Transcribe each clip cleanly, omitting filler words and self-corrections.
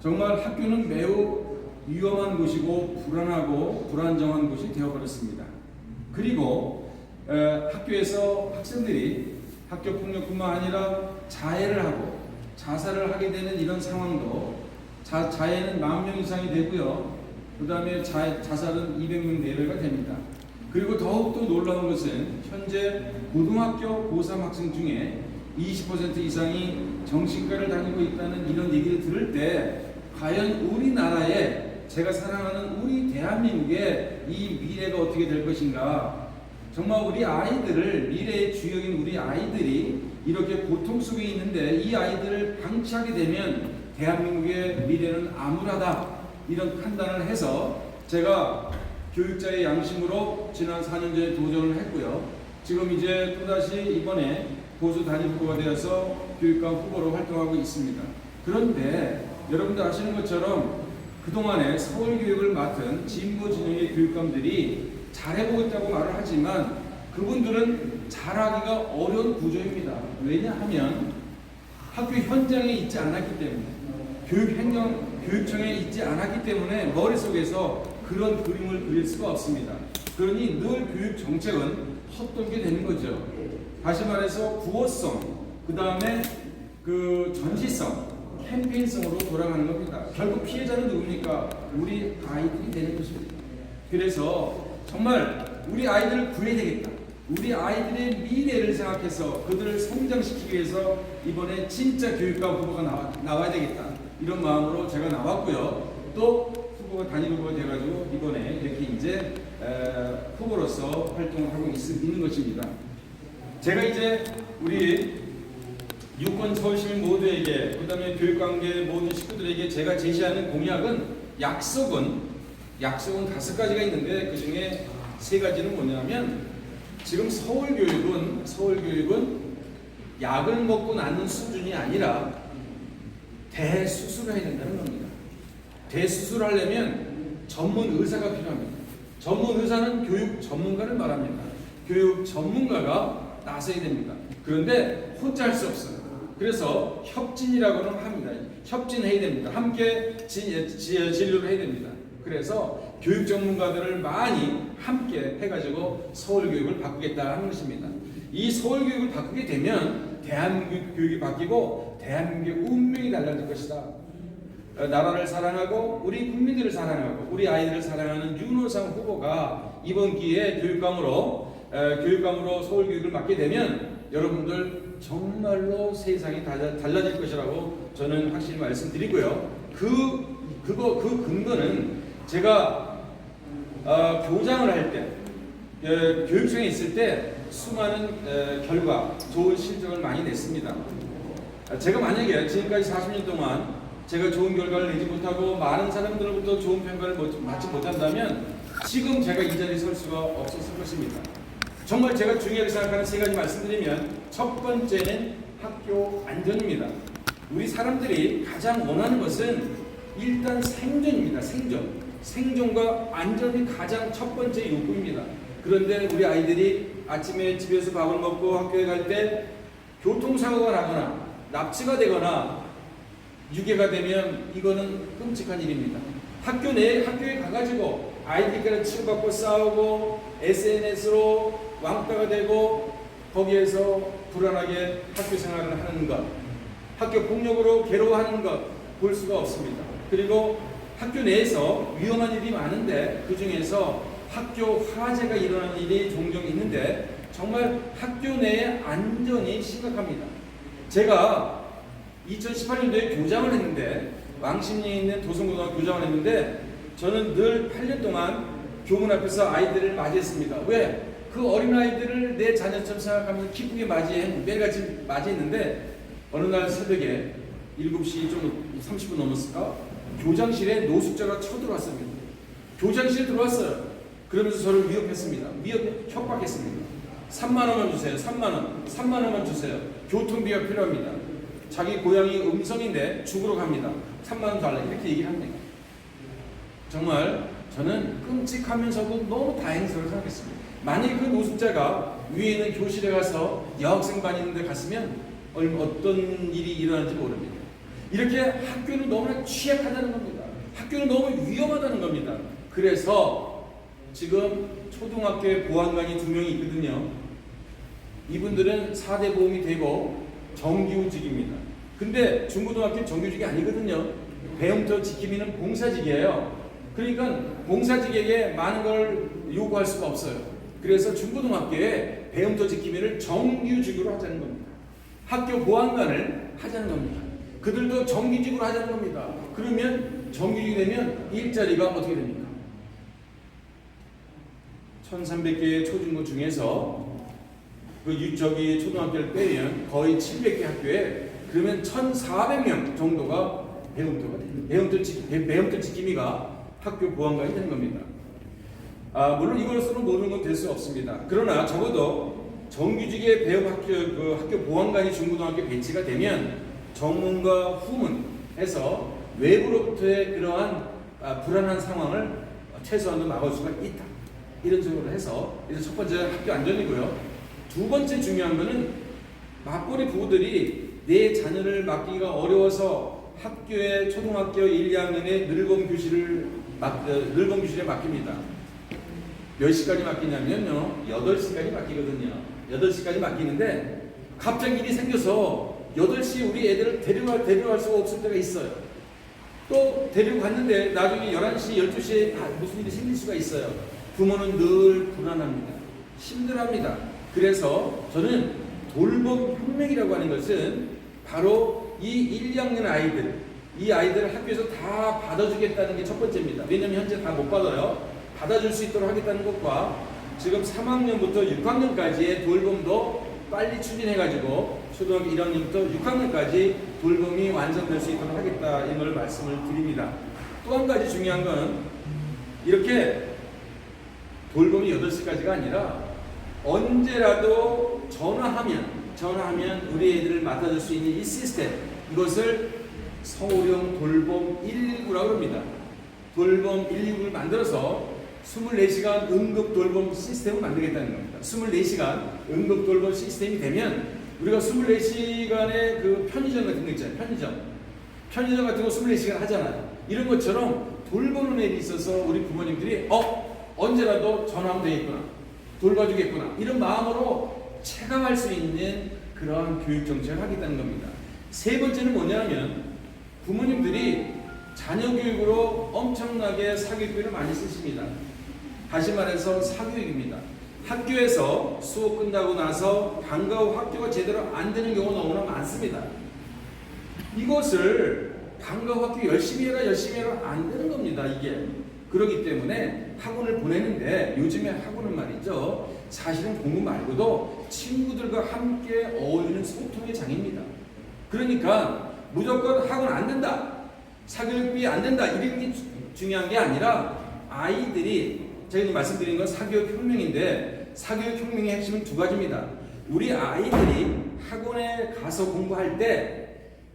정말 학교는 매우 위험한 곳이고 불안하고 불안정한 곳이 되어버렸습니다. 그리고 학교에서 학생들이 학교 폭력뿐만 아니라 자해를 하고 자살을 하게 되는 이런 상황도 자해는 10,000명 이상이 되고요. 그 다음에 자살은 200명 내외가 됩니다. 그리고 더욱더 놀라운 것은 현재 고등학교 고3 학생 중에 20% 이상이 정신과를 다니고 있다는 이런 얘기를 들을 때 과연 우리나라에 제가 사랑하는 우리 대한민국의 이 미래가 어떻게 될 것인가. 정말 우리 아이들을, 미래의 주역인 우리 아이들이 이렇게 고통 속에 있는데 이 아이들을 방치하게 되면 대한민국의 미래는 암울하다, 이런 판단을 해서 제가 교육자의 양심으로 지난 4년 전에 도전을 했고요. 지금 이제 또다시 이번에 보수 단임 후보가 되어서 교육감 후보로 활동하고 있습니다. 그런데 여러분들 아시는 것처럼 그동안에 서울교육을 맡은 진보 진영의 교육감들이 잘해보고 있다고 말을 하지만 그분들은 잘하기가 어려운 구조입니다. 왜냐하면 학교 현장에 있지 않았기 때문에, 교육청에 있지 않았기 때문에 머릿속에서 그런 그림을 그릴 수가 없습니다. 그러니 늘 교육 정책은 헛돌게 되는 거죠. 다시 말해서 구호성, 그 다음에 그 전시성, 캠페인성으로 돌아가는 겁니다. 결국 피해자는 누굽니까? 우리 아이들이 되는 것입니다. 그래서 정말 우리 아이들을 구해야 되겠다. 우리 아이들의 미래를 생각해서 그들을 성장시키기 위해서 이번에 진짜 교육감 후보가 나와야 되겠다. 이런 마음으로 제가 나왔고요. 또 후보가 단일 후보가 돼가지고 이번에 이렇게 이제 후보로서 활동을 하고 있는 것입니다. 제가 이제 우리 유권 서울시민 모두에게, 그 다음에 교육관계 모든 식구들에게 제가 제시하는 공약은 약속은 5가지가 있는데 그 중에 3가지는 뭐냐면, 지금 서울교육은 약을 먹고 나는 수준이 아니라 대수술을 해야 된다는 겁니다. 대수술을 하려면 전문 의사가 필요합니다. 전문 의사는 교육 전문가를 말합니다. 교육 전문가가 나서야 됩니다. 그런데 혼자 할 수 없어요. 그래서 협진이라고는 합니다. 협진해야 됩니다. 함께 진료를 해야 됩니다. 그래서 교육 전문가들을 많이 함께 해가지고 서울교육을 바꾸겠다 하는 것입니다. 이 서울교육을 바꾸게 되면 대한민국 교육이 바뀌고 대한민국의 운명이 달라질 것이다. 나라를 사랑하고 우리 국민들을 사랑하고 우리 아이들을 사랑하는 윤호상 후보가 이번 기회에 교육감으로 서울교육을 맡게 되면 여러분들 정말로 세상이 달라질 것이라고 저는 확실히 말씀드리고요. 그 근거는 제가 교장을 할 때, 교육청에 있을 때 수많은 결과, 좋은 실적을 많이 냈습니다. 제가 만약에 지금까지 40년 동안 제가 좋은 결과를 내지 못하고 많은 사람들로부터 좋은 평가를 받지 못한다면 지금 제가 이 자리에 설 수가 없었을 것입니다. 정말 제가 중요하게 생각하는 3가지 말씀드리면, 첫 번째는 학교 안전입니다. 우리 사람들이 가장 원하는 것은 일단 생존입니다. 생존과 안전이 가장 첫 번째 욕구입니다. 그런데 우리 아이들이 아침에 집에서 밥을 먹고 학교에 갈 때 교통사고가 나거나 납치가 되거나 유괴가 되면 이거는 끔찍한 일입니다. 학교에 가가지고 아이들끼리 치고받고 싸우고 SNS로 왕따가 되고 거기에서 불안하게 학교 생활을 하는 것, 학교 폭력으로 괴로워하는 것 볼 수가 없습니다. 그리고 학교 내에서 위험한 일이 많은데 그 중에서 학교 화재가 일어나는 일이 종종 있는데 정말 학교 내의 안전이 심각합니다. 제가 2018년도에 교장을 했는데, 왕십리에 있는 도성고등학교 교장을 했는데 저는 늘 8년 동안 교문 앞에서 아이들을 맞이했습니다. 왜? 그 어린아이들을 내 자녀처럼 생각하면서 기쁘게 매일같이 맞이했는데 어느 날 새벽에 7시 좀 30분 넘었을까? 교장실에 노숙자가 쳐들어왔습니다. 교장실에 들어왔어요. 그러면서 저를 위협했습니다. 협박했습니다. 3만 원만 주세요. 3만 원만 주세요. 교통비가 필요합니다. 자기 고향이 음성인데 죽으러 갑니다. 3만 원 달라. 이렇게 얘기를 합니다. 정말 저는 끔찍하면서도 너무 다행스러워 생각했습니다. 만약에 그 노숙자가 위에 있는 교실에 가서 여학생반 있는 데 갔으면 어떤 일이 일어날지 모릅니다. 이렇게 학교는 너무나 취약하다는 겁니다. 학교는 너무 위험하다는 겁니다. 그래서 지금 초등학교에 보안관이 2명이 있거든요. 이분들은 4대 보험이 되고 정규직입니다. 근데 중고등학교 정규직이 아니거든요. 배움터 지킴이는 봉사직이에요. 그러니까 봉사직에게 많은 걸 요구할 수가 없어요. 그래서 중고등학교에 배움터 지킴이를 정규직으로 하자는 겁니다. 학교 보안관을 하자는 겁니다. 그들도 정규직으로 하자는 겁니다. 그러면 정규직이 되면 일자리가 어떻게 됩니까? 1300개의 초중고 중에서 초등학교를 빼면 거의 700개 학교에 그러면 1400명 정도가 배움터 지킴이가 학교 보안관이 되는 겁니다. 물론 이것으로는 모든 건 될 수 없습니다. 그러나 적어도 정규직의 학교 보안관이 중고등학교 배치가 되면 정문과 후문에서 외부로부터의 그러한 불안한 상황을 최소한도 막을 수가 있다. 이런 식으로 해서 첫 번째 학교 안전이고요. 두 번째 중요한 거는 맞벌이 부부들이 내 자녀를 맡기기가 어려워서 학교에 초등학교 1, 2학년에 늘범 교실에 맡깁니다. 몇 시까지 맡기냐면요. 8시까지 맡기거든요. 8시까지 맡기는데 갑자기 일이 생겨서 8시에 우리 애들을 데려갈 수가 없을 때가 있어요. 또 데리고 갔는데 나중에 11시, 12시에 무슨 일이 생길 수가 있어요. 부모는 늘 불안합니다. 힘들어합니다. 그래서 저는 돌봄 혁명이라고 하는 것은 바로 이 1, 2학년 아이들, 이 아이들을 학교에서 다 받아주겠다는 게 첫 번째입니다. 왜냐하면 현재 다 못 받아요. 받아줄 수 있도록 하겠다는 것과 지금 3학년부터 6학년까지의 돌봄도 빨리 추진해가지고 초등학교 1학년부터 6학년까지 돌봄이 완성될 수 있도록 하겠다, 이런 걸 말씀을 드립니다. 또 한 가지 중요한 건 이렇게 돌봄이 8시까지가 아니라 언제라도 전화하면 우리 애들을 맡아줄 수 있는 이 시스템, 이것을 서울형 돌봄 119라고 합니다. 돌봄 119를 만들어서 24시간 응급 돌봄 시스템을 만들겠다는 겁니다. 24시간 응급 돌봄 시스템이 되면 우리가 24시간의 그 편의점 같은 거 있잖아요. 편의점 같은 거 24시간 하잖아요. 이런 것처럼 돌보는 일이 있어서 우리 부모님들이 언제라도 전화하면 되겠구나, 돌봐주겠구나, 이런 마음으로 체감할 수 있는 그러한 교육 정책을 하겠다는 겁니다. 세 번째는 뭐냐면 부모님들이 자녀 교육으로 엄청나게 사교육비를 많이 쓰십니다. 다시 말해서 사교육입니다. 학교에서 수업 끝나고 나서 방과 후 학교가 제대로 안 되는 경우가 너무나 많습니다. 이것을 방과 후 학교 열심히 해라 안 되는 겁니다. 이게 그렇기 때문에 학원을 보내는데, 요즘에 학원은 말이죠, 사실은 공부 말고도 친구들과 함께 어울리는 소통의 장입니다. 그러니까 무조건 학원 안 된다, 사교육비 안 된다, 이런 게 중요한 게 아니라 아이들이, 제가 말씀드린 건 사교육 혁명인데, 사교육 혁명의 핵심은 두 가지입니다. 우리 아이들이 학원에 가서 공부할 때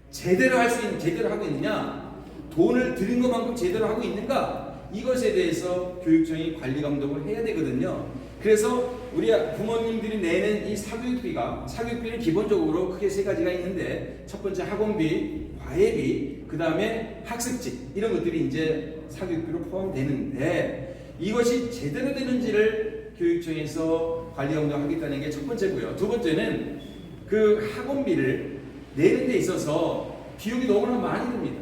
제대로 하고 있느냐, 돈을 들인 것만큼 제대로 하고 있는가, 이것에 대해서 교육청이 관리 감독을 해야 되거든요. 그래서 우리 부모님들이 내는 이 사교육비는 기본적으로 크게 세 가지가 있는데, 첫 번째 학원비, 과외비, 그 다음에 학습지, 이런 것들이 이제 사교육비로 포함되는데, 이것이 제대로 되는지를 교육청에서 관리 감독하겠다는 게 첫 번째고요. 두 번째는 그 학원비를 내는 데 있어서 비용이 너무나 많이 듭니다.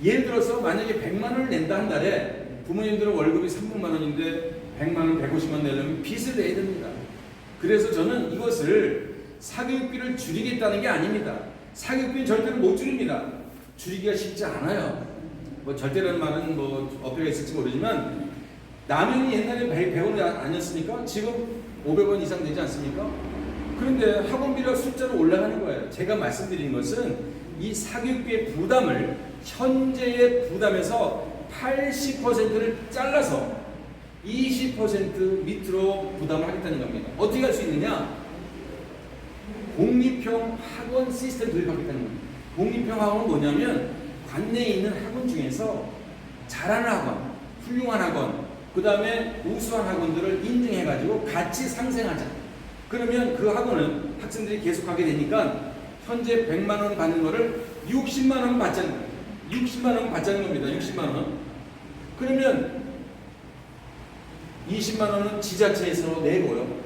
예를 들어서 만약에 100만 원을 낸다 한 달에 부모님들은 월급이 300만 원인데 100만 원, 150만 내려면 빚을 내야 됩니다. 그래서 저는 이것을 사교육비를 줄이겠다는 게 아닙니다. 사교육비는 절대로 못 줄입니다. 줄이기가 쉽지 않아요. 절대라는 말은 어폐가 있을지 모르지만, 라면이 옛날에 100원 아니었습니까? 지금 500원 이상 되지 않습니까? 그런데 학원비가 숫자로 올라가는 거예요. 제가 말씀드린 것은 이 사교육비의 부담을 현재의 부담에서 80%를 잘라서 20% 밑으로 부담을 하겠다는 겁니다. 어떻게 할 수 있느냐? 공립형 학원 시스템 도입하겠다는 겁니다. 공립형 학원은 뭐냐면 관내에 있는 학원 중에서 잘하는 학원, 훌륭한 학원, 그 다음에 우수한 학원들을 인증해가지고 같이 상생하자. 그러면 그 학원은 학생들이 계속하게 되니까 현재 100만 원 받는 거를 60만 원 받자는 거예요. 60만 원 받자는 겁니다. 60만 원. 그러면 20만 원은 지자체에서 내고요.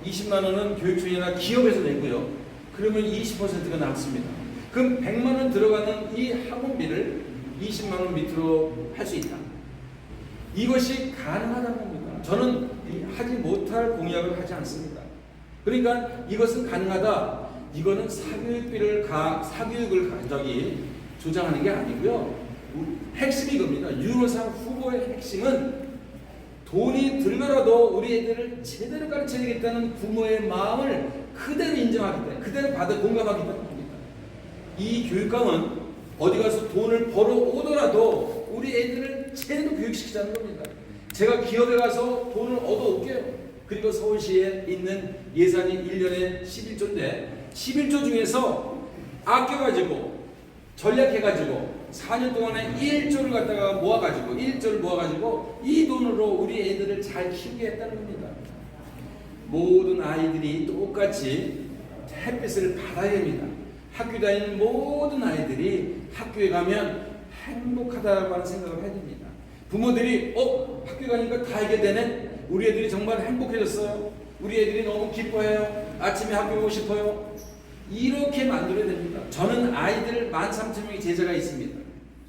20만 원은 교육청이나 기업에서 내고요. 그러면 20%가 남습니다. 그럼 100만 원 들어가는 이 학원비를 20만 원 밑으로 할 수 있다. 이것이 가능하다는 겁니다. 저는 하지 못할 공약을 하지 않습니다. 그러니까 이것은 가능하다. 이거는 사교육을 조장하는 게 아니고요. 핵심이 이겁니다. 윤호상 후보의 핵심은 돈이 들더라도 우리 애들을 제대로 가르쳐야겠다는 부모의 마음을 그대로 인정하기 때문에, 그대로 받아 공감하기 때문입니다. 이 교육감은 어디 가서 돈을 벌어 오더라도 우리 애들을 제대로 교육시키자는 겁니다. 제가 기업에 가서 돈을 얻어올게요. 그리고 서울시에 있는 예산이 1년에 11조인데 11조 중에서 아껴가지고 전략해가지고 4년 동안에 1조를 갖다가 모아가지고 이 돈으로 우리 애들을 잘 키우게 했다는 겁니다. 모든 아이들이 똑같이 햇빛을 받아야 됩니다. 학교 다니는 모든 아이들이 학교에 가면 행복하다고 하는 생각을 해야 됩니다. 부모들이 학교 가니까 다 이게 되네. 우리 애들이 정말 행복해졌어요. 우리 애들이 너무 기뻐해요. 아침에 학교 오고 싶어요. 이렇게 만들어야 됩니다. 저는 아이들 13,000명의 제자가 있습니다.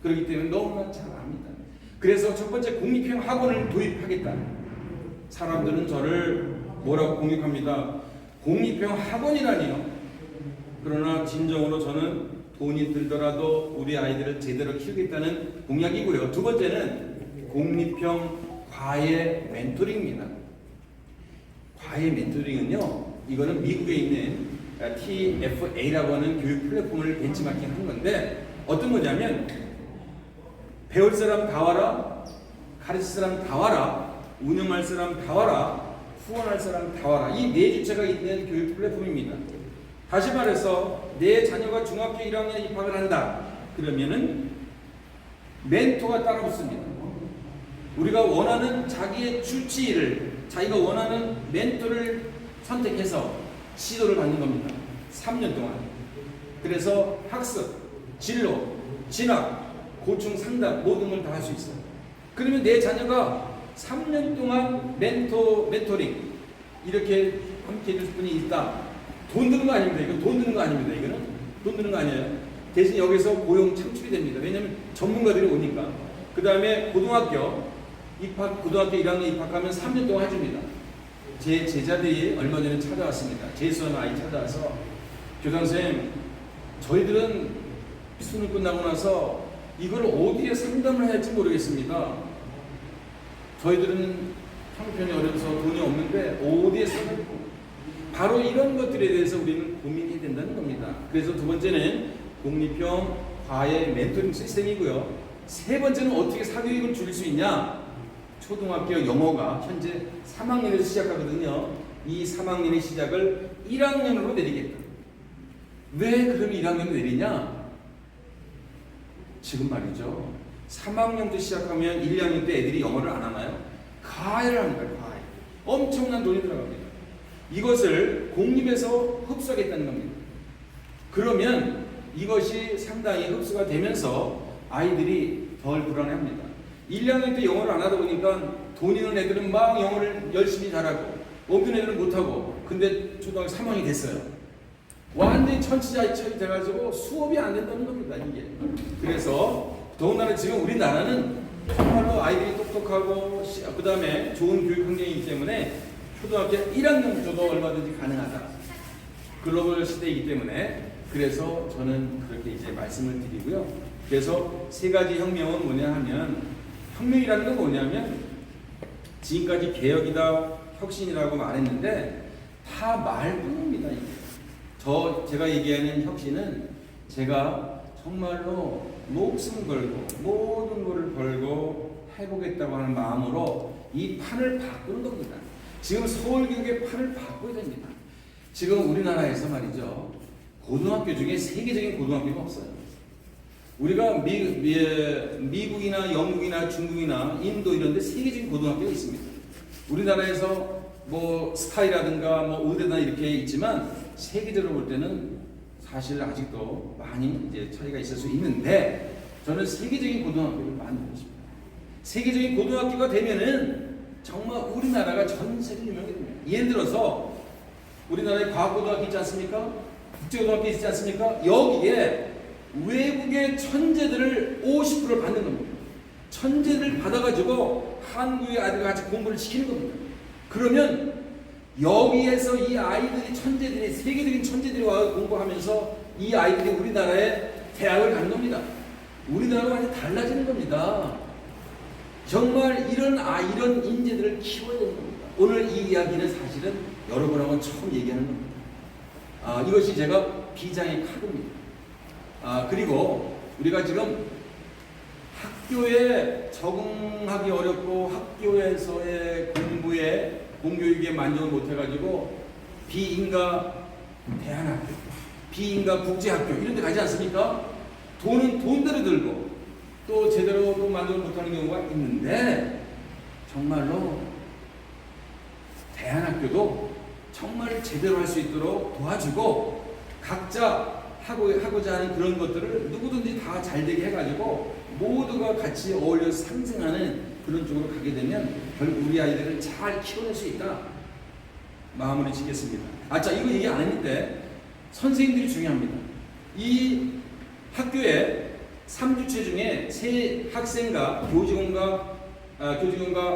그렇기 때문에 너무나 잘 압니다. 그래서 첫 번째 공립형 학원을 도입하겠다. 사람들은 저를 뭐라고 공격합니다. 공립형 학원이라니요. 그러나 진정으로 저는 돈이 들더라도 우리 아이들을 제대로 키우겠다는 공약이고요. 두 번째는 공립형 과외 멘토링입니다. 과외 멘토링은요, 이거는 미국에 있는 TFA라고 하는 교육 플랫폼을 벤치마킹한 건데 어떤 거냐면 배울 사람 다 와라, 가르칠 사람 다 와라, 운영할 사람 다 와라, 후원할 사람 다 와라. 이 네 주체가 있는 교육 플랫폼입니다. 다시 말해서 내 자녀가 중학교 1학년에 입학을 한다. 그러면은 멘토가 따라 붙습니다. 우리가 원하는 자기의 주치의를, 자기가 원하는 멘토를 선택해서 시도를 받는 겁니다. 3년 동안. 그래서 학습, 진로, 진학, 고충 상담 모든 걸 다 할 수 있어요. 그러면 내 자녀가 3년 동안 멘토링 이렇게 함께 해줄 분이 있다. 돈 드는 거 아닙니다. 이건 돈 드는 거 아닙니다. 이거는 돈 드는 거 아니에요. 대신 여기서 고용 창출이 됩니다. 왜냐하면 전문가들이 오니까. 그 다음에 고등학교 1학년 입학하면 3년 동안 해줍니다. 제 제자들이 얼마 전에 찾아왔습니다. 재수하는 아이 찾아와서 교장선생님, 저희들은 수능 끝나고 나서 이걸 어디에 상담을 해야 할지 모르겠습니다. 저희들은 형편이 어려서 돈이 없는데 어디에 상담을 바로 이런 것들에 대해서 우리는 고민해야 된다는 겁니다. 그래서 두 번째는 공립형 과외 멘토링 시스템이고요. 세 번째는 어떻게 사교육을 줄일 수 있냐? 초등학교 영어가 현재 3학년에서 시작하거든요. 이 3학년의 시작을 1학년으로 내리겠다. 왜 그럼 1학년으로 내리냐? 지금 말이죠. 3학년부터 시작하면 1, 2학년 때 애들이 영어를 안 하나요? 과외를 합니다. 과외. 엄청난 돈이 들어갑니다. 이것을 공립에서 흡수하겠다는 겁니다. 그러면 이것이 상당히 흡수가 되면서 아이들이 덜 불안해합니다. 1, 2학년 때 영어를 안 하다 보니까 돈 있는 애들은 막 영어를 열심히 잘하고 없는 애들은 못하고, 근데 초등학교 3학년이 됐어요. 완전히 천치자처럼 돼가지고 수업이 안 된다는 겁니다. 이게. 그래서 더군다나 지금 우리나라는 정말로 아이들이 똑똑하고 그 다음에 좋은 교육 환경이기 때문에 초등학교 1학년부터도 얼마든지 가능하다. 글로벌 시대이기 때문에. 그래서 저는 그렇게 이제 말씀을 드리고요. 그래서 세 가지 혁명은 뭐냐 하면, 혁명이라는 건 뭐냐면 지금까지 개혁이다, 혁신이라고 말했는데 다 말뿐입니다. 제가 얘기하는 혁신은 제가 정말로 목숨 걸고 모든 것을 걸고 해보겠다고 하는 마음으로 이 판을 바꾸는 겁니다. 지금 서울교육의 판을 바꿔야 됩니다. 지금 우리나라에서 말이죠, 고등학교 중에 세계적인 고등학교가 없어요. 우리가 미국이나 영국이나 중국이나 인도 이런 데 세계적인 고등학교가 있습니다. 우리나라에서 뭐 스카이라든가 뭐 의대나 이렇게 있지만 세계적으로 볼 때는 사실 아직도 많이 이제 차이가 있을 수 있는데 저는 세계적인 고등학교를 만들고 싶습니다. 세계적인 고등학교가 되면은 정말 우리나라가 전 세계로 유명하게 됩니다. 예를 들어서 우리나라에 과학고등학교 있지 않습니까? 국제고등학교 있지 않습니까? 여기에 외국의 천재들을 50%를 받는 겁니다. 천재들을 받아가지고 한국의 아이들과 같이 공부를 시키는 겁니다. 그러면 여기에서 이 아이들이 천재들이 세계적인 천재들이 와서 공부하면서 이 아이들이 우리나라에 대학을 가는 겁니다. 우리나라가 완전 달라지는 겁니다. 정말 이런 인재들을 키워야 되는 겁니다. 오늘 이 이야기는 사실은 여러분하고 처음 얘기하는 겁니다. 이것이 제가 비장의 카드입니다. 그리고 우리가 지금 학교에 적응하기 어렵고 학교에서의 공교육에 만족을 못해가지고 비인가 대안학교, 비인가 국제학교 이런 데 가지 않습니까? 돈은 돈대로 들고 또 제대로 또 만족을 못하는 경우가 있는데 정말로 대안학교도 정말 제대로 할 수 있도록 도와주고 각자 하고자 하는 그런 것들을 누구든지 다 잘되게 해가지고 모두가 같이 어울려 상생하는 그런 쪽으로 가게 되면 결국 우리 아이들을 잘 키워낼 수 있다. 마무리 짓겠습니다. 자, 이거 얘기 안 했는데 선생님들이 중요합니다. 이 학교에 3주체 중에 세 학생과 교직원과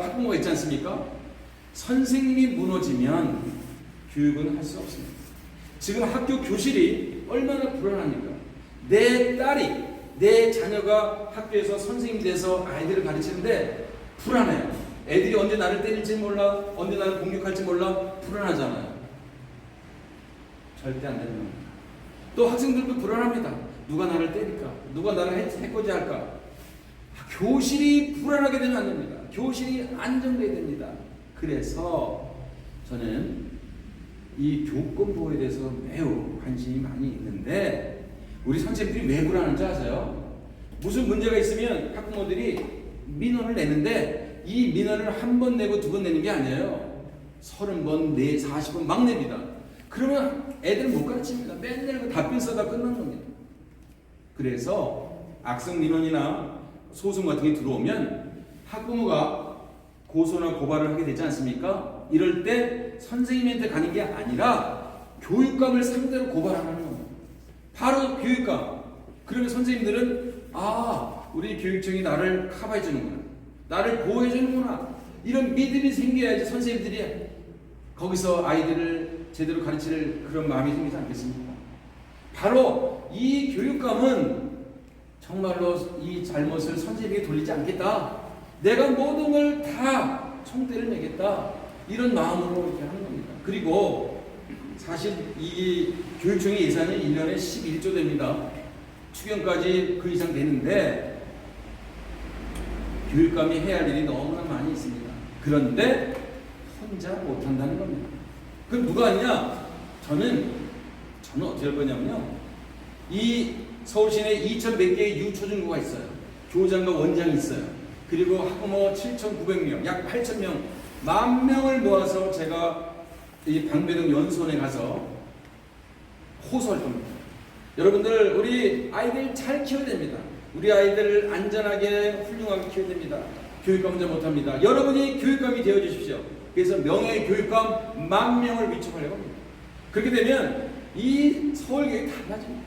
학부모가 있지 않습니까? 선생님이 무너지면 교육은 할 수 없습니다. 지금 학교 교실이 얼마나 불안합니까? 내 자녀가 학교에서 선생님이 돼서 아이들을 가르치는데 불안해요. 애들이 언제 나를 때릴지 몰라, 언제 나를 공격할지 몰라, 불안하잖아요. 절대 안 되는 겁니다. 또 학생들도 불안합니다. 누가 나를 때릴까? 누가 나를 해코지할까? 교실이 불안하게 되면 안 됩니다. 교실이 안정돼야 됩니다. 그래서 저는 이 교권 보호에 대해서 매우 관심이 많이 있는데 우리 선생님들이 왜 불안한지 아세요? 무슨 문제가 있으면 학부모들이 민원을 내는데 이 민원을 한 번 내고 두 번 내는 게 아니에요. 30번, 40번 막 냅니다. 그러면 애들은 못 가르칩니다. 맨날 답변 써다 끝난 겁니다. 그래서 악성 민원이나 소송 같은 게 들어오면 학부모가 고소나 고발을 하게 되지 않습니까? 이럴 때 선생님한테 가는 게 아니라 교육감을 상대로 고발하는 겁니다. 바로 교육감. 그러면 선생님들은 우리 교육청이 나를 커버해 주는구나. 나를 보호해 주는구나. 이런 믿음이 생겨야지 선생님들이 거기서 아이들을 제대로 가르칠 그런 마음이 생기지 않겠습니까? 바로 이 교육감은 정말로 이 잘못을 선생님에게 돌리지 않겠다. 내가 모든 걸 다 총대를 매겠다. 이런 마음으로 이렇게 하는 겁니다. 그리고 사실 이 교육청의 예산은 1년에 11조 됩니다. 추경까지 그 이상 되는데 교육감이 해야 할 일이 너무나 많이 있습니다. 그런데 혼자 못한다는 겁니다. 그럼 누가 하느냐? 저는 어떻게 할 거냐면요. 이 서울시내에 2,100 개의 유초중고가 있어요. 교장과 원장이 있어요. 그리고 학부모 7,900명, 약 8,000명, 10,000명을 모아서 제가 이 방배동 연수원에 가서 호소할 겁니다. 여러분들, 우리 아이들 잘 키워야 됩니다. 우리 아이들을 안전하게 훌륭하게 키워야 됩니다. 교육감 혼자 못합니다. 여러분이 교육감이 되어 주십시오. 그래서 명예의 교육감 10,000명을 위촉하려고 합니다. 그렇게 되면 이 서울교육이 달라집니다.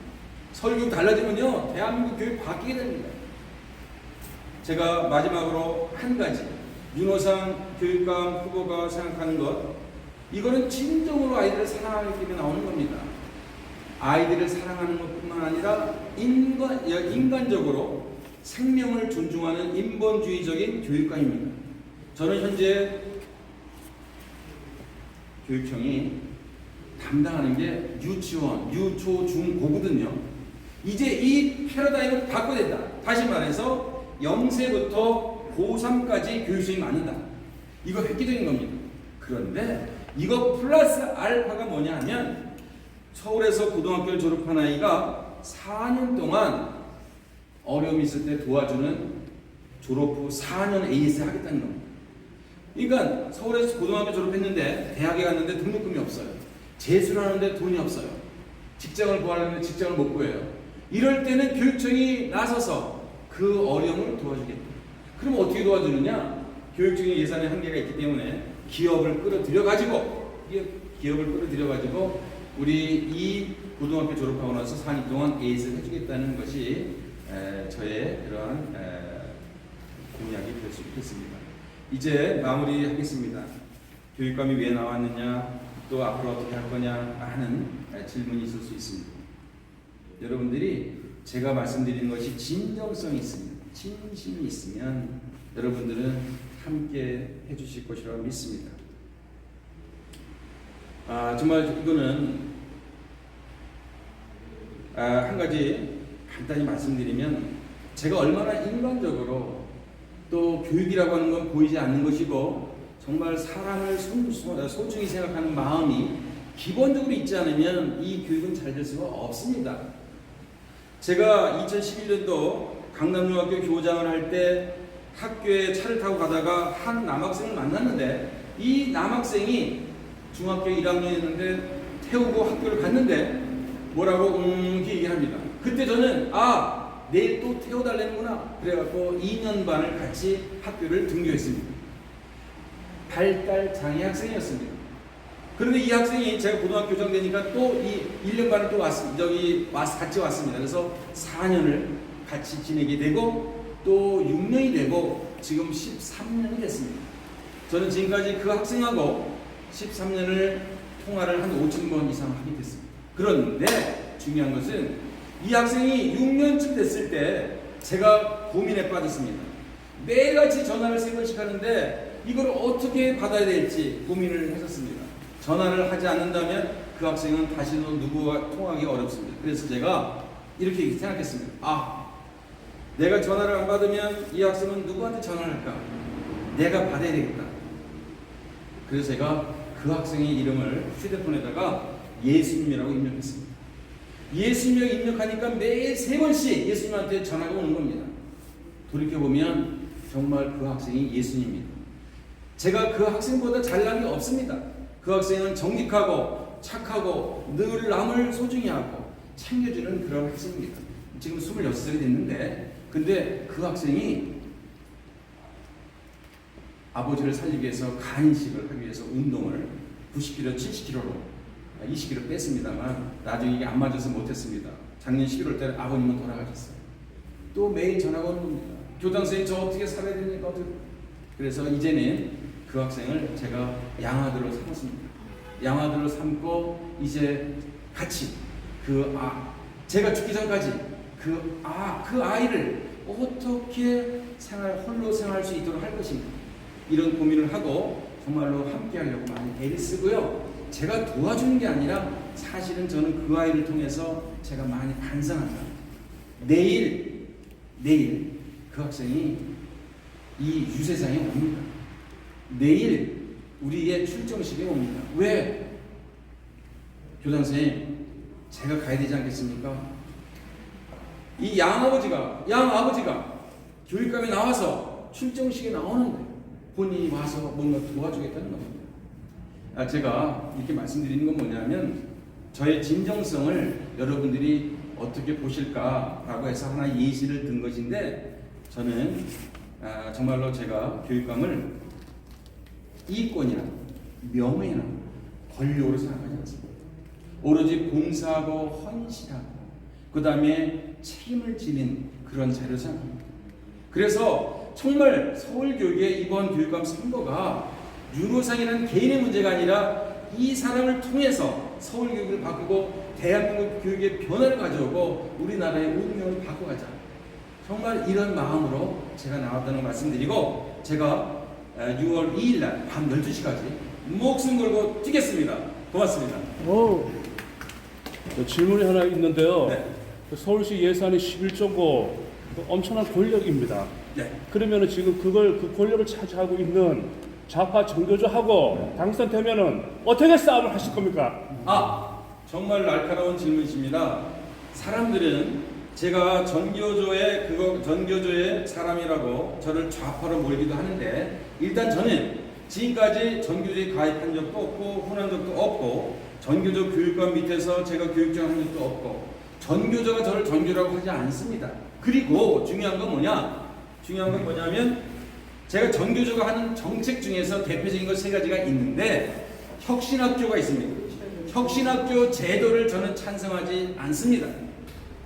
서울교육 달라지면요, 대한민국 교육 바뀌게 됩니다. 제가 마지막으로 한 가지, 윤호상 교육감 후보가 생각하는 것, 이거는 진정으로 아이들을 사랑하기 때문에 나오는 겁니다. 아이들을 사랑하는 것뿐만 아니라 인간적으로 생명을 존중하는 인본주의적인 교육감입니다. 저는 현재 교육청이 담당하는 게 유치원, 유초, 중, 고거든요. 이제 이 패러다임을 바꿔야 된다. 다시 말해서 0세부터 고3까지 교육청이 맞는다. 이거 획기적인 겁니다. 그런데 이거 플러스 알파가 뭐냐 하면 서울에서 고등학교를 졸업한 아이가 4년 동안 어려움이 있을 때 도와주는 졸업 후 4년 AS 하겠다는 겁니다. 그러니까 서울에서 고등학교 졸업했는데 대학에 갔는데 등록금이 없어요. 재수를 하는데 돈이 없어요. 직장을 구하려면 직장을 못 구해요. 이럴 때는 교육청이 나서서 그 어려움을 도와주겠다. 그럼 어떻게 도와주느냐? 교육청의 예산의 한계가 있기 때문에 기업을 끌어들여 가지고 우리 이 고등학교 졸업하고 나서 4년 동안 에이스를 해주겠다는 것이 저의 그러한 공약이 될 수 있겠습니다. 이제 마무리하겠습니다. 교육감이 왜 나왔느냐, 또 앞으로 어떻게 할 거냐 하는 질문이 있을 수 있습니다. 여러분들이 제가 말씀드리는 것이 진정성이 있으면, 진심이 있으면 여러분들은 함께 해주실 것이라고 믿습니다. 정말 이거는 한 가지 간단히 말씀드리면, 제가 얼마나 인간적으로 또 교육이라고 하는 건 보이지 않는 것이고 정말 사람을 소중히 생각하는 마음이 기본적으로 있지 않으면 이 교육은 잘 될 수가 없습니다. 제가 2011년도 강남중학교 교장을 할 때 학교에 차를 타고 가다가 한 남학생을 만났는데, 이 남학생이 중학교 1학년이었는데 태우고 학교를 갔는데 뭐라고 이렇게 얘기를 합니다. 그때 저는 내일 또 태워달라는구나. 그래갖고 2년 반을 같이 학교를 등교했습니다. 발달 장애 학생이었습니다. 그런데 이 학생이 제가 고등학교 교장 되니까 또 이 1년 반을 또 같이 왔습니다. 그래서 4년을 같이 지내게 되고 또 6년이 되고 지금 13년이 됐습니다. 저는 지금까지 그 학생하고 13년을 통화를 한 5,000번 이상 하게 됐습니다. 그런데 중요한 것은 이 학생이 6년쯤 됐을 때 제가 고민에 빠졌습니다. 매일같이 전화를 3번씩 하는데 이걸 어떻게 받아야 될지 고민을 했었습니다. 전화를 하지 않는다면 그 학생은 다시는 누구와 통화하기 어렵습니다. 그래서 제가 이렇게 생각했습니다. 내가 전화를 안 받으면 이 학생은 누구한테 전화를 할까? 내가 받아야 되겠다. 그래서 제가 그 학생의 이름을 휴대폰에다가 예수님이라고 입력했습니다. 예수님을 입력하니까 매일 3번씩 예수님한테 전화가 오는 겁니다. 돌이켜보면 정말 그 학생이 예수님입니다. 제가 그 학생보다 잘난 게 없습니다. 그 학생은 정직하고 착하고 늘 남을 소중히 하고 챙겨주는 그런 학생입니다. 지금 26살이 됐는데, 근데 그 학생이 아버지를 살리기 위해서 간식을 하기 위해서 운동을 90kg, 70kg로 20kg 뺐습니다만 나중에 이게 안 맞아서 못했습니다. 작년 11월 달에 아버님은 돌아가셨어요. 또 매일 전화가 오는 겁니다. 교장선생님 저 어떻게 살아야 됩니까? 그래서 이제는 그 학생을 제가 양아들로 삼았습니다. 양아들로 삼고 이제 같이 제가 죽기 전까지 그 아이를 어떻게 홀로 생활할 수 있도록 할 것인가, 이런 고민을 하고 정말로 함께 하려고 많이 애를 쓰고요. 제가 도와주는 게 아니라 사실은 저는 그 아이를 통해서 제가 많이 반성한다. 내일 그 학생이 이 유세장에 옵니다. 내일 우리의 출정식에 옵니다. 왜? 교장선생님, 제가 가야 되지 않겠습니까? 이 양아버지가 교육감에 나와서 출정식에 나오는데 본인이 와서 뭔가 도와주겠다는 겁니다. 제가 이렇게 말씀드리는 건 뭐냐면, 저의 진정성을 여러분들이 어떻게 보실까라고 해서 하나 예시를 든 것인데, 저는 정말로 제가 교육감을 이권이나 명예나 권력으로 생각하지 않습니다. 오로지 봉사하고 헌신하고 그 다음에 책임을 지는 그런 자리로 생각합니다. 그래서 정말 서울교육의 이번 교육감 선거가 윤호상이라는 개인의 문제가 아니라 이 사람을 통해서 서울교육을 바꾸고 대한민국 교육의 변화를 가져오고 우리나라의 운명을 바꿔가자, 정말 이런 마음으로 제가 나왔다는 말씀드리고, 제가 6월 2일 날 밤 12시까지 목숨 걸고 뛰겠습니다. 고맙습니다. 질문이 하나 있는데요. 네. 서울시 예산이 11조고 엄청난 권력입니다. 네. 그러면은 지금 그 권력을 차지하고 있는 좌파 정교조하고 당선되면은 어떻게 싸움을 하실 겁니까? 정말 날카로운 질문이십니다. 사람들은 제가 전교조의 사람이라고 저를 좌파로 몰기도 하는데, 일단 저는 지금까지 전교조에 가입한 적도 없고 훈한 적도 없고 전교조 교육감 밑에서 제가 교육장 한 적도 없고 전교조가 저를 전교라고 하지 않습니다. 그리고 중요한 건 뭐냐? 중요한 건 뭐냐면 제가 전교조가 하는 정책 중에서 대표적인 것 세 가지가 있는데 혁신학교가 있습니다. 혁신학교 제도를 저는 찬성하지 않습니다.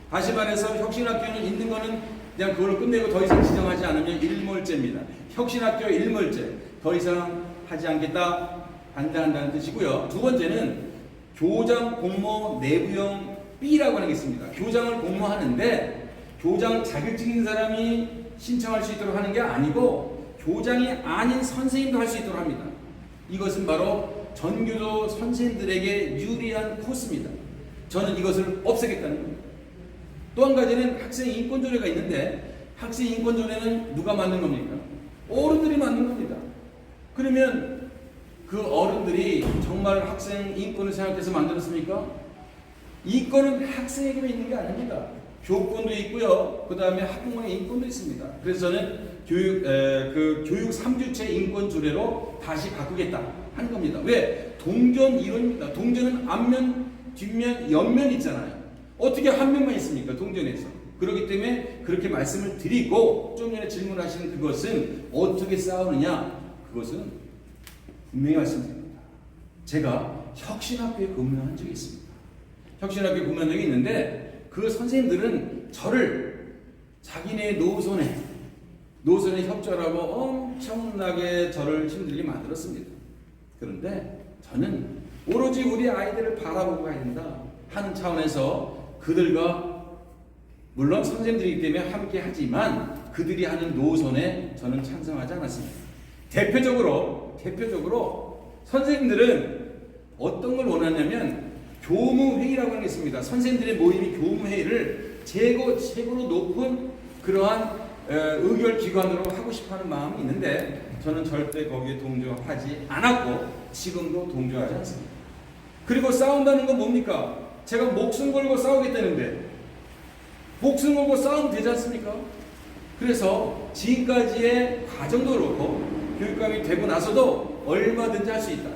다시 말해서 혁신학교는 있는 거는 그냥 그걸 끝내고 더 이상 지정하지 않으면 일몰제입니다. 혁신학교 일몰제 더 이상 하지 않겠다 반대한다는 뜻이고요. 두 번째는 교장 공모 내부형 B라고 하는 게 있습니다. 교장을 공모하는데 교장 자격증 있는 사람이 신청할 수 있도록 하는 게 아니고 교장이 아닌 선생님도 할 수 있도록 합니다. 이것은 바로 전교조 선생님들에게 유리한 코스입니다. 저는 이것을 없애겠다는 겁니다. 또 한 가지는 학생 인권조례가 있는데 학생 인권조례는 누가 만든 겁니까? 어른들이 만든 겁니다. 그러면 그 어른들이 정말 학생 인권을 생각해서 만들었습니까? 인권은 학생에게만 있는 게 아닙니다. 교권도 있고요. 그 다음에 학부모의 인권도 있습니다. 그래서 저는 교육 3주체 인권 조례로 다시 바꾸겠다 하는 겁니다. 왜? 동전 이론입니다. 동전은 앞면, 뒷면, 옆면 있잖아요. 어떻게 한 면만 있습니까? 동전에서. 그렇기 때문에 그렇게 말씀을 드리고 좀 전에 질문하신 그것은 어떻게 싸우느냐? 그것은 분명히 말씀드립니다. 제가 혁신학교에 근무한 적이 있습니다. 혁신학교에 근무한 적이 있는데 그 선생님들은 저를 자기네 노선에 협조하라고 엄청나게 저를 힘들게 만들었습니다. 그런데 저는 오로지 우리 아이들을 바라보고 가야 된다 하는 차원에서 그들과 물론 선생님들이기 때문에 함께 하지만 그들이 하는 노선에 저는 찬성하지 않았습니다. 대표적으로 선생님들은 어떤 걸 원하냐면 교무회의라고 하는 게 있습니다. 선생님들의 모임이 교무회의를 최고로 높은 그러한 의결기관으로 하고 싶어하는 마음이 있는데 저는 절대 거기에 동조하지 않았고 지금도 동조하지 않습니다. 그리고 싸운다는 건 뭡니까? 제가 목숨 걸고 싸우겠다는데 목숨 걸고 싸우면 되지 않습니까? 그래서 지금까지의 과정도 그렇고 교육감이 되고 나서도 얼마든지 할 수 있다.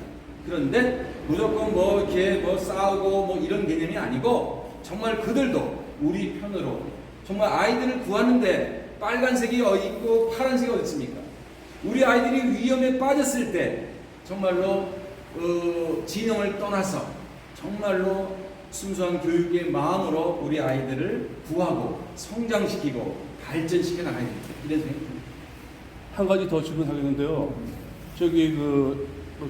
그런데 무조건 이렇게 싸우고 이런 개념이 아니고 정말 그들도 우리 편으로 정말 아이들을 구하는데 빨간색이 어디 있고 파란색이 어디 있습니까? 우리 아이들이 위험에 빠졌을 때 정말로 진영을 떠나서 정말로 순수한 교육의 마음으로 우리 아이들을 구하고 성장시키고 발전시켜 나가야 됩니다. 이런 생각이 듭니다. 한 가지 더 질문하겠는데요. 저기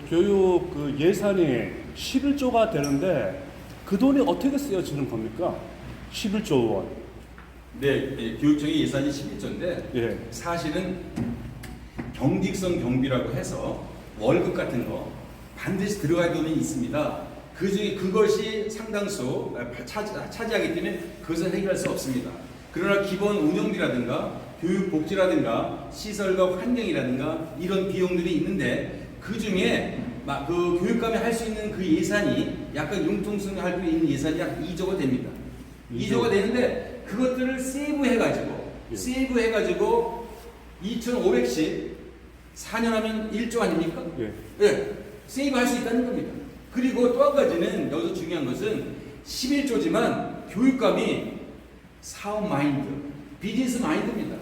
교육 예산이 11조가 되는데 그 돈이 어떻게 쓰여지는 겁니까? 11조 원. 네, 교육청의 예산이 11조인데 예. 사실은 경직성 경비라고 해서 월급 같은 거 반드시 들어갈 돈이 있습니다. 그중에 그것이 상당수 차지하기 때문에 그것을 해결할 수 없습니다. 그러나 기본 운영비라든가 교육복지라든가 시설과 환경이라든가 이런 비용들이 있는데 그중에 그 교육감이 할 수 있는 그 예산이 약간 융통성할 수 있는 예산이 약 2조가 됩니다. 2조가 되는데 그것들을 세이브해가지고 2,500씩 4년 하면 1조 아닙니까? 예. 네, 세이브할 수 있다는 겁니다. 그리고 또 한 가지는 여기서 중요한 것은 11조지만 교육감이 사업 마인드, 비즈니스 마인드입니다.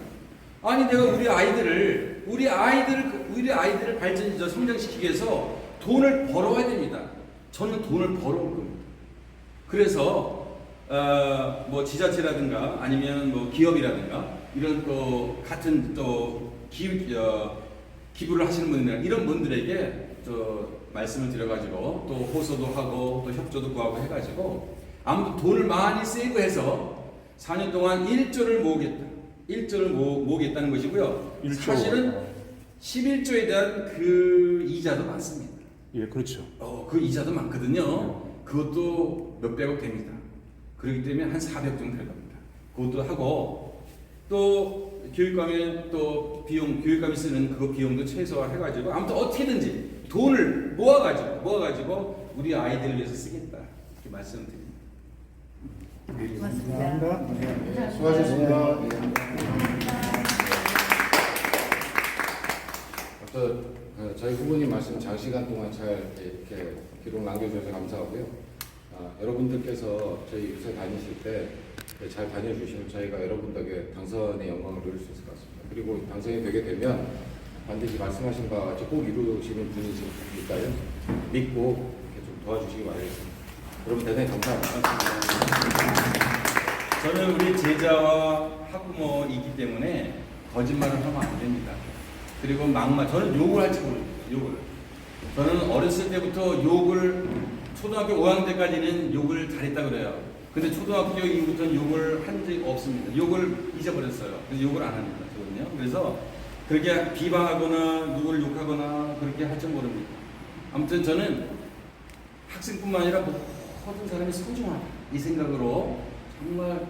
아니 내가 우리 아이들을 성장시키기 위해서 돈을 벌어와야 됩니다. 저는 돈을 벌어올 겁니다. 그래서 지자체라든가 아니면 기업이라든가 이런 같은 기부를 하시는 분들 이런 분들에게 말씀을 드려가지고 또 호소도 하고 또 협조도 구하고 해가지고 아무튼 돈을 많이 세이브해서 4년 동안 1조를 모으겠다는 것이고요. 1조. 사실은 11조에 대한 그 이자도 많습니다. 예, 그렇죠. 그 이자도 많거든요. 그것도 몇백억 됩니다. 그렇기 때문에 한 400 정도 될 겁니다. 그것도 하고 또 교육감이 쓰는 그 비용도 최소화해가지고 아무튼 어떻게든지 돈을 모아가지고 우리 아이들을 위해서 쓰겠다 이렇게 말씀드립니다. 감사합니다. 네, 수고하셨습니다. 아까 저희 후보님 말씀 장시간 동안 잘 이렇게 기록 남겨주셔서 감사하고요. 여러분들께서 저희 유세 다니실 때 잘 다녀주시면 저희가 여러분 덕에 당선의 영광을 누릴 수 있을 것 같습니다. 그리고 당선이 되게 되면 반드시 말씀하신 바와 같이 꼭 이루시는 분이시니까요. 믿고 이렇게 좀 도와주시기 바라겠습니다. 여러분 대단히 감사합니다. 저는 우리 제자와 학부모이기 때문에 거짓말을 하면 안 됩니다. 그리고 막말, 저는 욕을 할지 모릅니다. 욕을. 저는 어렸을 때부터 욕을, 초등학교 5학년 때까지는 욕을 잘했다 그래요. 근데 초등학교 이후부터는 욕을 한 적이 없습니다. 욕을 잊어버렸어요. 그래서 욕을 안 합니다. 저는요. 그래서 그렇게 비방하거나 누구를 욕하거나 그렇게 할 줄 모릅니다. 아무튼 저는 학생뿐만 아니라 모든 사람이 소중하다 이 생각으로 정말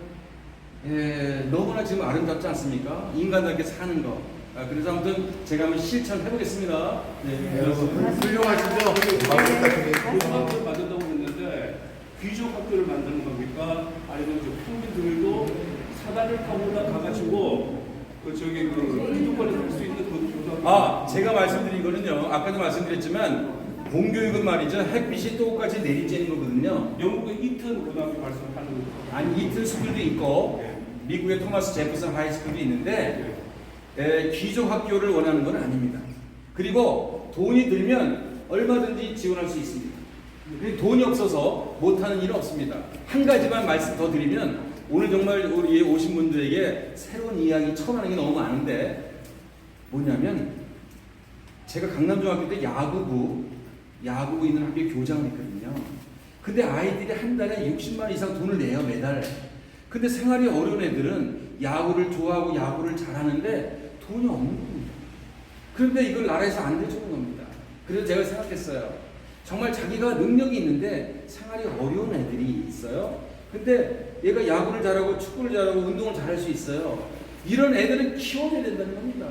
너무나 지금 아름답지 않습니까? 인간답게 사는 거. 그래서 아무튼 제가 한번 실천해 보겠습니다. 네, 여러분 훌륭하시죠? 고등학교를 만든다고 했는데 귀족 학교를 만드는 겁니까? 아니면 평민들도 사다리를 타고 가가지고 기득권을 할 수 있는 그 고등학교? 제가 말씀드린 거는요. 아까도 말씀드렸지만 공교육은 말이죠. 햇빛이 똑같이 내리쬐는 거거든요. 영국의 이튼 고등학교 말씀하는 거. 아니 이튼 스쿨도 있고 미국의 토마스 제퍼슨 하이스쿨도 있는데 귀족 학교를 원하는 건 아닙니다. 그리고 돈이 들면 얼마든지 지원할 수 있습니다. 돈이 없어서 못하는 일은 없습니다. 한 가지만 말씀 더 드리면 오늘 정말 우리 오신 분들에게 새로운 이야기 처음 하는 게 너무 많은데 뭐냐면 제가 강남중학교 때 야구부 있는 학교에 교장을 했거든요. 근데 아이들이 한 달에 60만 원 이상 돈을 내요 매달. 근데 생활이 어려운 애들은 야구를 좋아하고 야구를 잘하는데 돈이 없는 겁니다. 그런데 이걸 나라에서 안 내주는 겁니다. 그래서 제가 생각했어요. 정말 자기가 능력이 있는데 생활이 어려운 애들이 있어요. 근데 얘가 야구를 잘하고 축구를 잘하고 운동을 잘할 수 있어요. 이런 애들은 키워내야 된다는 겁니다.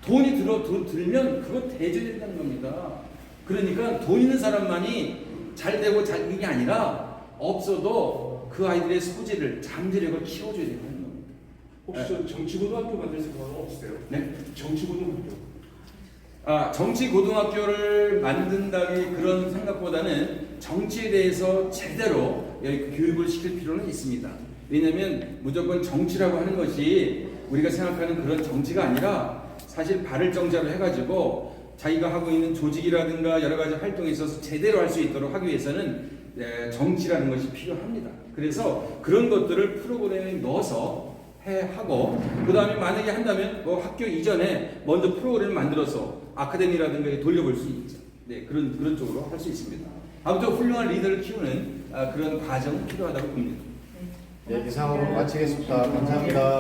돈이 들면 그거 대줘야 된다는 겁니다. 그러니까 돈 있는 사람만이 잘 되고 잘 되는 게 아니라 없어도 그 아이들의 소질을 잠재력을 키워줘야 된다는 겁니다. 혹시 정치고등학교 만들 생각은 없으세요? 네? 정치고등학교. 정치고등학교를 만든다는 그런 생각보다는 정치에 대해서 제대로 교육을 시킬 필요는 있습니다. 왜냐하면 무조건 정치라고 하는 것이 우리가 생각하는 그런 정치가 아니라 사실 발을 정자로 해가지고 자기가 하고 있는 조직이라든가 여러 가지 활동에 있어서 제대로 할 수 있도록 하기 위해서는 정치라는 것이 필요합니다. 그래서 그런 것들을 프로그램에 넣어서 하고 그 다음에 만약에 한다면 뭐 학교 이전에 먼저 프로그램을 만들어서 아카데미라든가 돌려볼 수 있죠. 네, 그런 쪽으로 할 수 있습니다. 아무튼 훌륭한 리더를 키우는 그런 과정이 필요하다고 봅니다. 네, 이상으로 마치겠습니다. 감사합니다.